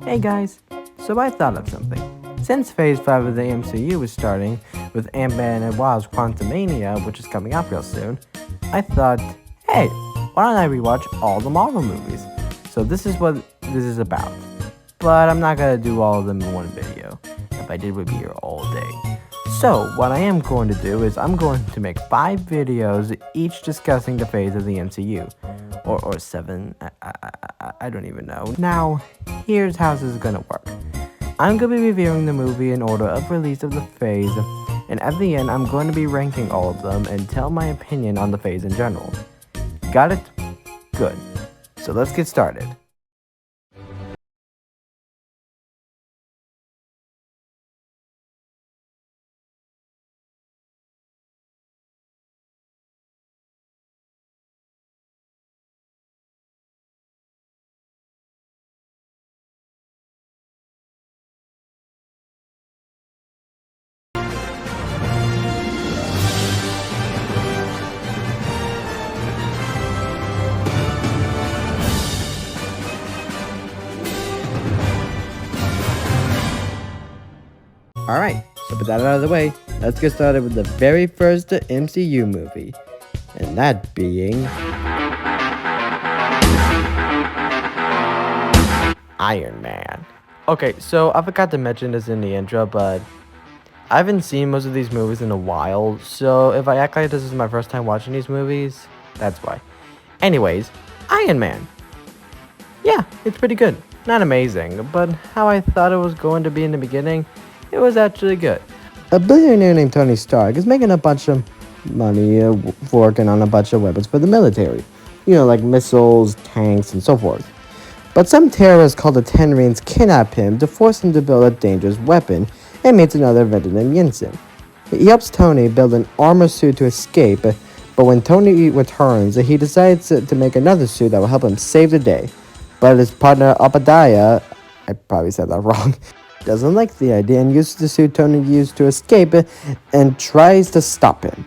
Hey guys, so I thought of something. Since Phase 5 of the MCU is starting with Ant-Man and Wasp Quantumania, which is coming out real soon, I thought, hey, why don't I rewatch all the Marvel movies? So this is what this is about. But I'm not gonna do all of them in one video. If I did, we'd be here all day. So what I am going to do is I'm going to make 5 videos, each discussing the phase of the MCU. Or 7, I don't even know. Now, here's how this is gonna work. I'm gonna be reviewing the movie in order of release of the phase, and at the end I'm going to be ranking all of them and tell my opinion on the phase in general. Got it? Good. So let's get started. Alright, so with that out of the way, let's get started with the very first MCU movie. And that being Iron Man. Okay, so I forgot to mention this in the intro, but I haven't seen most of these movies in a while, so if I act like this is my first time watching these movies, that's why. Anyways, Iron Man. Yeah, it's pretty good. Not amazing, but how I thought it was going to be in the beginning, it was actually good. A billionaire named Tony Stark is making a bunch of money working on a bunch of weapons for the military. You know, like missiles, tanks, and so forth. But some terrorists called the Ten Rings kidnap him to force him to build a dangerous weapon and meets another inventor named Yinsen. He helps Tony build an armor suit to escape, but when Tony returns, he decides to make another suit that will help him save the day. But his partner Obadiah, I probably said that wrong, doesn't like the idea and uses the suit Tony used to escape and tries to stop him.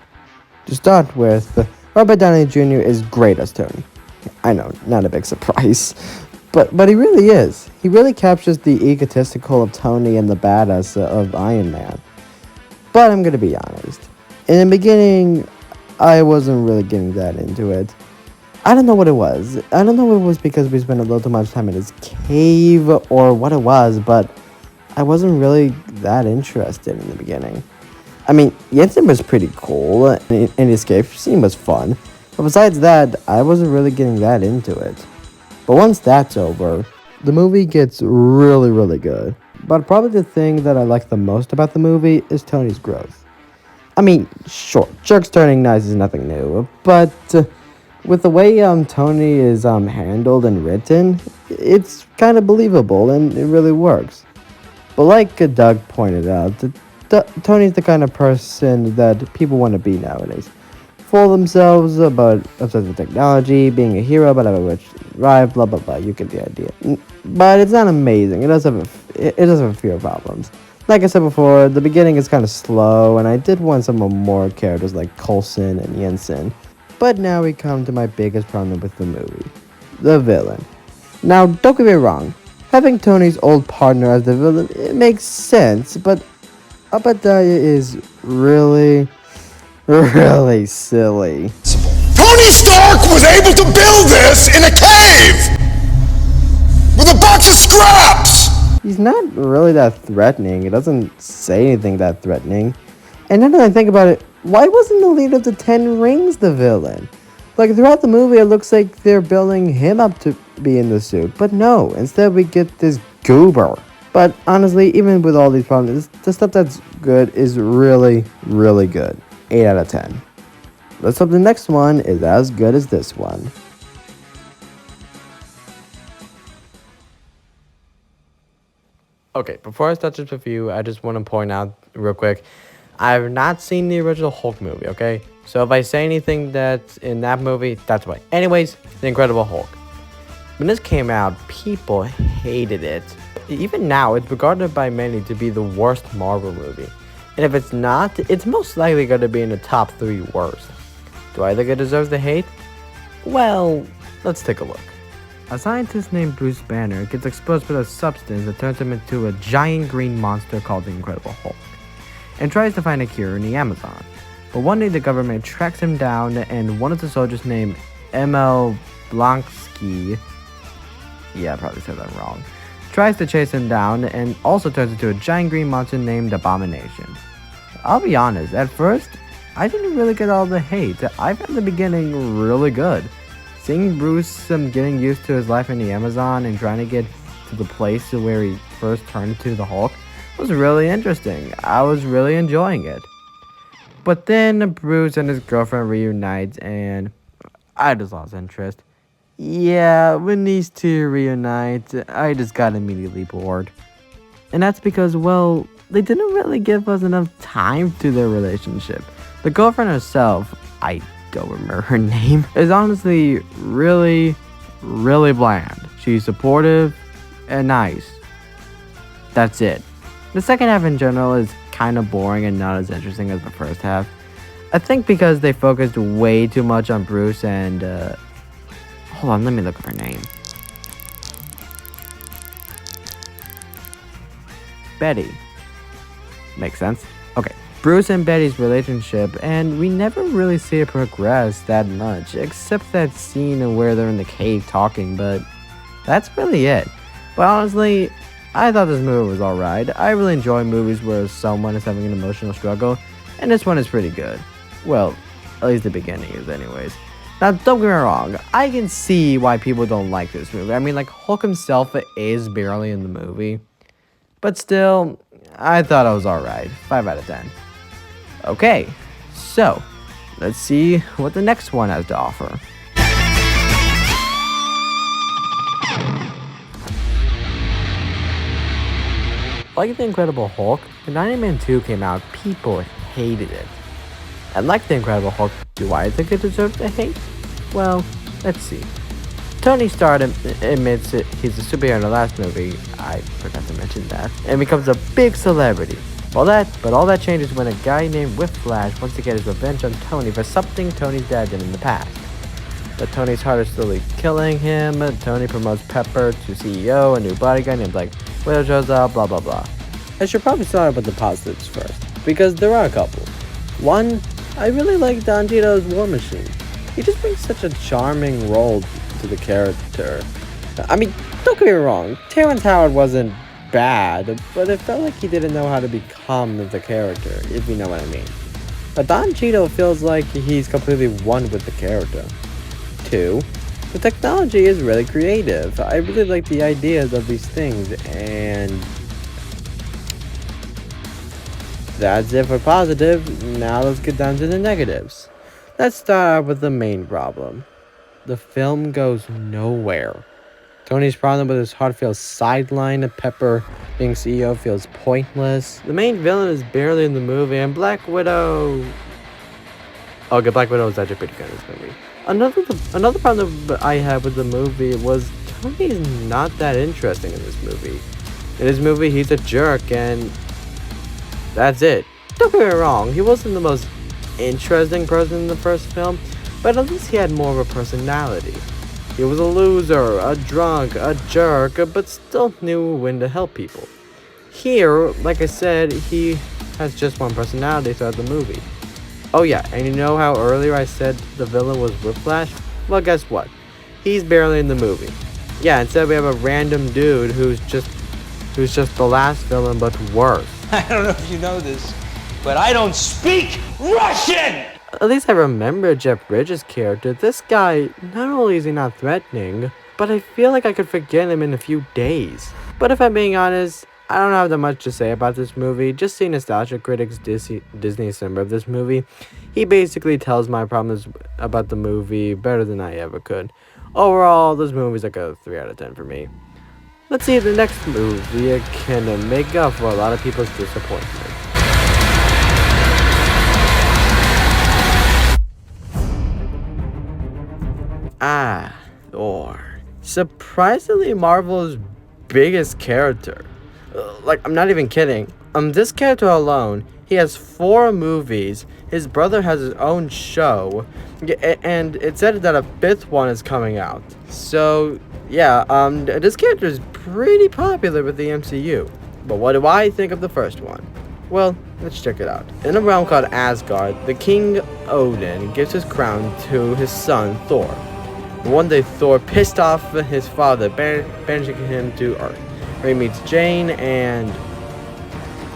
To start with, Robert Downey Jr. is great as Tony. I know, not a big surprise. But he really is. He really captures the egotistical of Tony and the badass of Iron Man. But I'm gonna be honest. In the beginning, I wasn't really getting that into it. I don't know what it was. I don't know if it was because we spent a little too much time in his cave or what it was, but I wasn't really that interested in the beginning. I mean, Yinsen was pretty cool, and his escape scene was fun, but besides that, I wasn't really getting that into it. But once that's over, the movie gets really, really good. But probably the thing that I like the most about the movie is Tony's growth. I mean, sure, jerks turning nice is nothing new, but with the way Tony is handled and written, it's kind of believable and it really works. But like Doug pointed out, Tony's the kind of person that people want to be nowadays. Full of themselves, but obsessed with technology, being a hero, but have a rich drive, blah blah blah. You get the idea. But it's not amazing. It does have a few problems. Like I said before, the beginning is kind of slow, and I did want some more characters like Coulson and Yinsen. But now we come to my biggest problem with the movie, the villain. Now, don't get me wrong. Having Tony's old partner as the villain, it makes sense, but Obadiah is really silly. Tony Stark was able to build this in a cave! With a box of scraps! He's not really that threatening. It doesn't say anything that threatening. And now that I think about it, why wasn't the leader of the Ten Rings the villain? Like, throughout the movie, it looks like they're building him up to be in the suit. But no, instead we get this goober. But honestly, even with all these problems, the stuff that's good is really, really good. 8 out of 10. Let's hope the next one is as good as this one. Okay, before I start this review, I just want to point out real quick, I have not seen the original Hulk movie, okay? So if I say anything that's in that movie, that's why. Anyways, The Incredible Hulk. When this came out, people hated it. Even now, it's regarded by many to be the worst Marvel movie. And if it's not, it's most likely going to be in the top 3 worst. Do I think it deserves the hate? Well, let's take a look. A scientist named Bruce Banner gets exposed with a substance that turns him into a giant green monster called the Incredible Hulk, and tries to find a cure in the Amazon. But one day the government tracks him down, and one of the soldiers named ML Blonsky, yeah, I probably said that wrong, tries to chase him down and also turns into a giant green monster named Abomination. I'll be honest, at first, I didn't really get all the hate. I found the beginning really good. Seeing Bruce getting used to his life in the Amazon and trying to get to the place where he first turned into the Hulk was really interesting. I was really enjoying it. But then Bruce and his girlfriend reunite and I just lost interest. Yeah, when these two reunite, I just got immediately bored. And that's because, well, they didn't really give us enough time to their relationship. The girlfriend herself, I don't remember her name, is honestly really, really bland. She's supportive and nice. That's it. The second half in general is kind of boring and not as interesting as the first half. I think because they focused way too much on Bruce and, hold on, let me look up her name. Betty. Makes sense? Okay. Bruce and Betty's relationship, and we never really see it progress that much, except that scene where they're in the cave talking, but that's really it. But honestly, I thought this movie was alright. I really enjoy movies where someone is having an emotional struggle, and this one is pretty good. Well, at least the beginning is anyways. Now, don't get me wrong, I can see why people don't like this movie. I mean, like, Hulk himself is barely in the movie, but still, I thought it was alright. 5 out of 10. Okay, so let's see what the next one has to offer. Like The Incredible Hulk, when Iron Man 2 came out, people hated it. And like The Incredible Hulk, do I think it deserves the hate? Well, let's see. Tony Stark admits he's a superhero in the last movie, I forgot to mention that, and becomes a big celebrity. But all that changes when a guy named Whiplash wants to get his revenge on Tony for something Tony's dad did in the past. But Tony's heart is slowly killing him. Tony promotes Pepper to CEO, a new bodyguard named like Widow shows up, blah blah blah. I should probably start with the positives first, because there are a couple. One, I really like Don Cheadle's War Machine. He just brings such a charming role to the character. I mean, don't get me wrong, Terrence Howard wasn't bad, but it felt like he didn't know how to become the character, if you know what I mean. But Don Cheadle feels like he's completely one with the character. 2, the technology is really creative. I really like the ideas of these things, and that's it for positive. Now let's get down to the negatives. Let's start out with the main problem. The film goes nowhere. Tony's problem with his heart feels sidelined. Pepper being CEO feels pointless. The main villain is barely in the movie, and Black Widow... Okay, Black Widow is actually pretty good in this movie. Another problem I had with the movie was Tony is not that interesting in this movie. In this movie, he's a jerk, and that's it. Don't get me wrong, he wasn't the most interesting person in the first film, but at least he had more of a personality. He was a loser, a drunk, a jerk, but still knew when to help people. Here, like I said, he has just one personality throughout the movie. Oh yeah, and you know how earlier I said the villain was Whiplash? Well, guess what? He's barely in the movie. Yeah, instead we have a random dude who's just the last villain, but worse. I don't know if you know this, but I don't speak Russian! At least I remember Jeff Bridges' character. This guy, not only is he not threatening, but I feel like I could forget him in a few days. But if I'm being honest, I don't have that much to say about this movie. Just see Nostalgia Critic's Disney summary of this movie. He basically tells my problems about the movie better than I ever could. Overall, this movie's like a 3 out of 10 for me. Let's see if the next movie can make up for a lot of people's disappointment. Thor. Surprisingly Marvel's biggest character. Like, I'm not even kidding. This character alone, he has 4 movies. His brother has his own show. And it said that a 5th one is coming out. So, yeah, this character is pretty popular with the MCU. But what do I think of the first one? Well, let's check it out. In a realm called Asgard, the king Odin gives his crown to his son Thor. One day Thor pissed off his father, banishing him to Earth, where he meets Jane and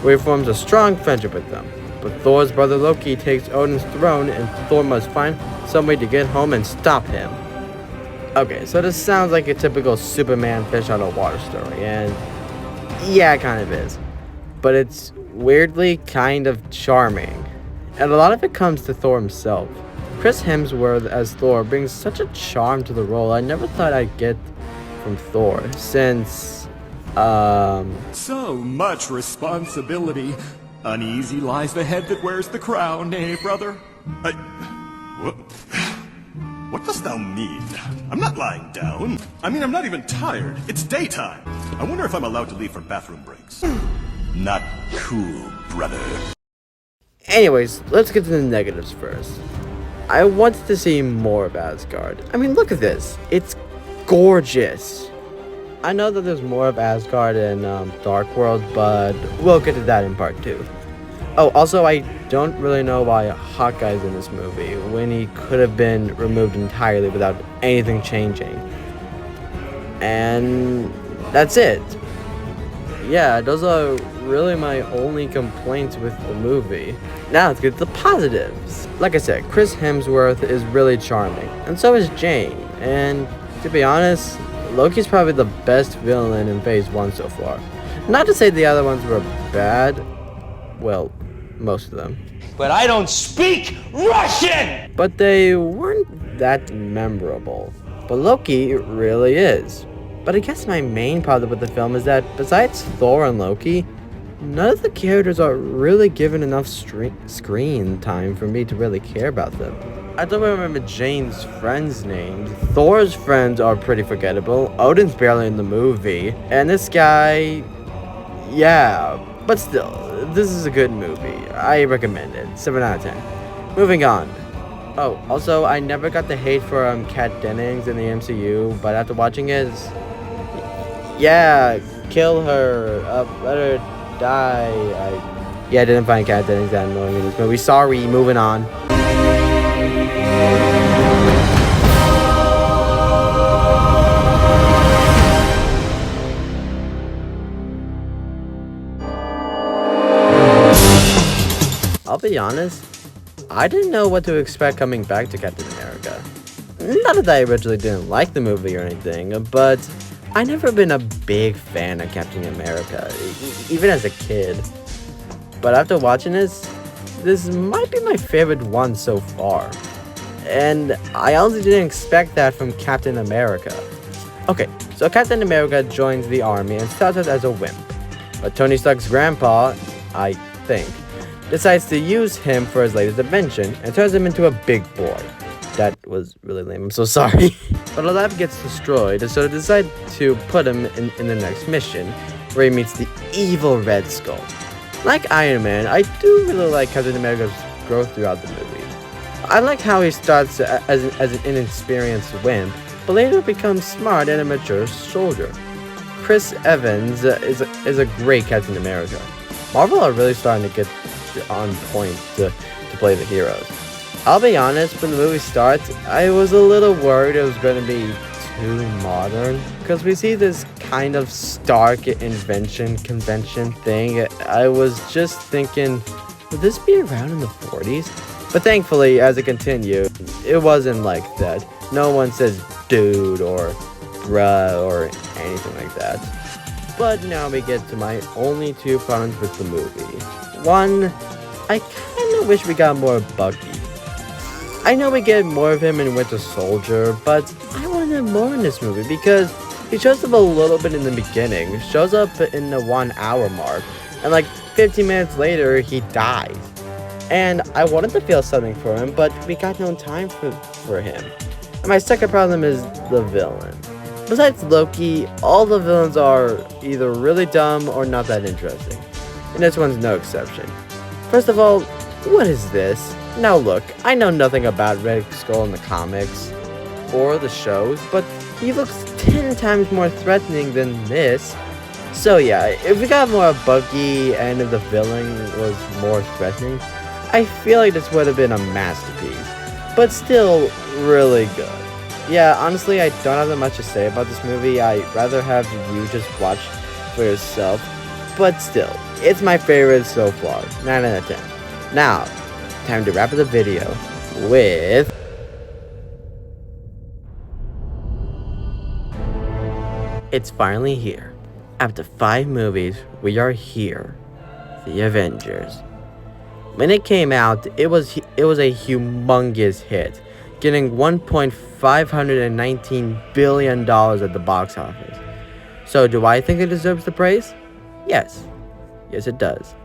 where he forms a strong friendship with them. But Thor's brother Loki takes Odin's throne and Thor must find some way to get home and stop him. Okay, so this sounds like a typical Superman fish out of water story, and yeah, it kind of is. But it's weirdly kind of charming. And a lot of it comes to Thor himself. Chris Hemsworth as Thor brings such a charm to the role I never thought I'd get from Thor, since, So much responsibility. Uneasy lies the head that wears the crown, eh, brother? What dost thou mean? I'm not lying down. I mean, I'm not even tired. It's daytime. I wonder if I'm allowed to leave for bathroom breaks. Not cool, brother. Anyways, let's get to the negatives first. I wanted to see more of Asgard. I mean, look at this. It's gorgeous. I know that there's more of Asgard in Dark World, but we'll get to that in part 2. Oh, also, I don't really know why Hawkeye's in this movie when he could have been removed entirely without anything changing. And that's it. Yeah, those are really my only complaints with the movie. Now let's get to the positives. Like I said, Chris Hemsworth is really charming, and so is Jane. And to be honest, Loki's probably the best villain in Phase 1 so far. Not to say the other ones were bad. Well, most of them. But I don't speak Russian! But they weren't that memorable. But Loki really is. But I guess my main problem with the film is that besides Thor and Loki, none of the characters are really given enough screen time for me to really care about them. I don't remember Jane's friends' names. Thor's friends are pretty forgettable. Odin's barely in the movie. And this guy, yeah. But still, this is a good movie. I recommend it. 7 out of 10. Moving on. Oh, also, I never got the hate for Kat Dennings in the MCU, but after watching it, yeah, kill her, let her die. I didn't find Kat Dennings that annoying in this movie. Sorry, moving on. I'll be honest, I didn't know what to expect coming back to Captain America. Not that I originally didn't like the movie or anything, but I never been a big fan of Captain America, even as a kid. But after watching this might be my favorite one so far. And I honestly didn't expect that from Captain America. Okay, so Captain America joins the army and starts out as a wimp. But Tony Stark's grandpa, I think, decides to use him for his latest invention and turns him into a big boy. That was really lame, I'm so sorry. But a lab gets destroyed, so they decide to put him in the next mission, where he meets the evil Red Skull. Like Iron Man, I do really like Captain America's growth throughout the movie. I like how he starts as an inexperienced wimp, but later becomes smart and a mature soldier. Chris Evans is a great Captain America. Marvel are really starting to get on point to play the heroes. I'll be honest, when the movie starts, I was a little worried it was going to be too modern, because we see this kind of Stark invention convention thing. I was just thinking, would this be around in the 40s? But thankfully, as it continued, it wasn't like that. No one says dude or bruh or anything like that. But now we get to my only 2 problems with the movie. One, I kind of wish we got more Bucky. I know we get more of him in Winter Soldier, but I wanted more in this movie because he shows up a little bit in the beginning, shows up in the 1 hour mark, and like 15 minutes later, he dies. And I wanted to feel something for him, but we got no time for him. And my second problem is the villain. Besides Loki, all the villains are either really dumb or not that interesting. And this one's no exception. First of all, what is this? Now look, I know nothing about Red Skull in the comics or the shows, but he looks 10 times more threatening than this. So yeah, if we got more buggy and if the villain was more threatening, I feel like this would have been a masterpiece. But still, really good. Yeah, honestly, I don't have that much to say about this movie. I'd rather have you just watch for yourself. But still, it's my favorite so far. 9 out of 10. Now, time to wrap up the video with... It's finally here. After 5 movies, we are here. The Avengers. When it came out, it was a humongous hit, getting $1.519 billion at the box office. So do I think it deserves the praise? Yes. Yes, it does.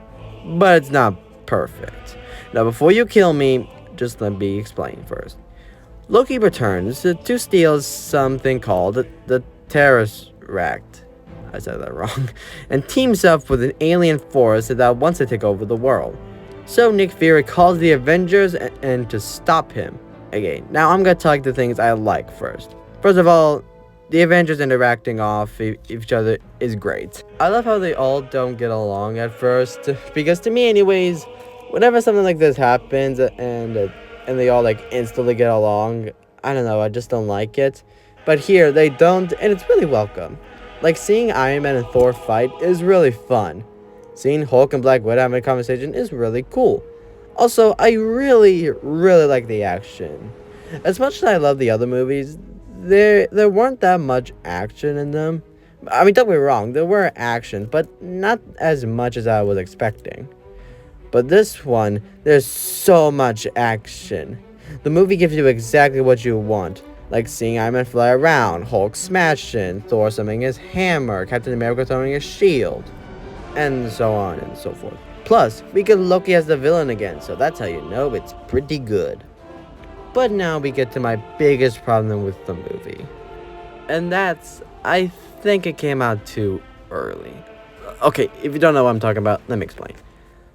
But it's not perfect. Now, before you kill me, just let me explain first. Loki returns to steal something called the Tesseract. I said that wrong. And teams up with an alien force that wants to take over the world. So Nick Fury calls the Avengers and to stop him. Again, now I'm gonna talk the things I like first. First of all, the Avengers interacting off each other is great. I love how they all don't get along at first, because to me anyways, whenever something like this happens and they all like instantly get along, I don't know, I just don't like it. But here they don't, and it's really welcome. Like seeing Iron Man and Thor fight is really fun. Seeing Hulk and Black Widow having a conversation is really cool. Also, I really like the action. As much as I love the other movies, there weren't that much action in them. I mean, don't get me wrong, there were action, but not as much as I was expecting. But this one, there's so much action. The movie gives you exactly what you want. Like seeing Iron Man fly around, Hulk smashing, Thor summoning his hammer, Captain America throwing his shield, and so on and so forth. Plus, we get Loki as the villain again, so that's how you know it's pretty good. But now we get to my biggest problem with the movie. And that's, I think it came out too early. Okay, if you don't know what I'm talking about, let me explain.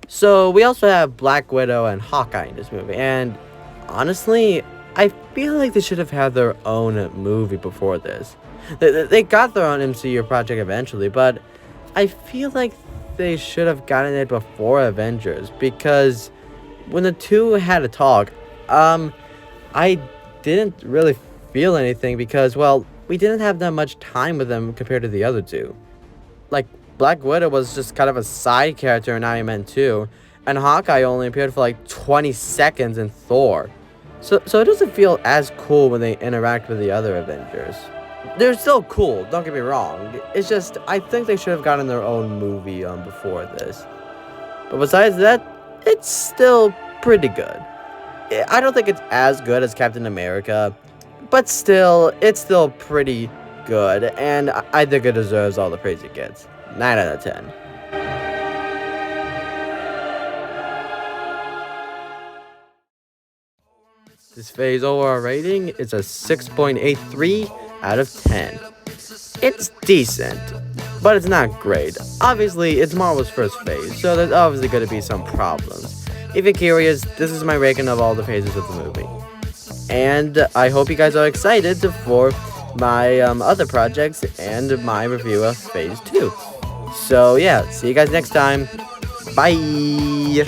So, we also have Black Widow and Hawkeye in this movie, and honestly, I feel like they should have had their own movie before this. They got their own MCU project eventually, but I feel like they should have gotten it before Avengers, because when the two had a talk, I didn't really feel anything because, well, we didn't have that much time with them compared to the other two. Like, Black Widow was just kind of a side character in Iron Man 2, and Hawkeye only appeared for like 20 seconds in Thor. So it doesn't feel as cool when they interact with the other Avengers. They're still cool, don't get me wrong. It's just, I think they should have gotten their own movie before this. But besides that, it's still pretty good. I don't think it's as good as Captain America, but still, it's still pretty good, and I think it deserves all the praise it gets. 9 out of 10. This phase overall rating is a 6.83 out of 10. It's decent, but it's not great. Obviously, it's Marvel's first phase, so there's obviously going to be some problems. If you're curious, this is my ranking of all the phases of the movie. And I hope you guys are excited for my other projects and my review of Phase 2. So yeah, see you guys next time. Bye!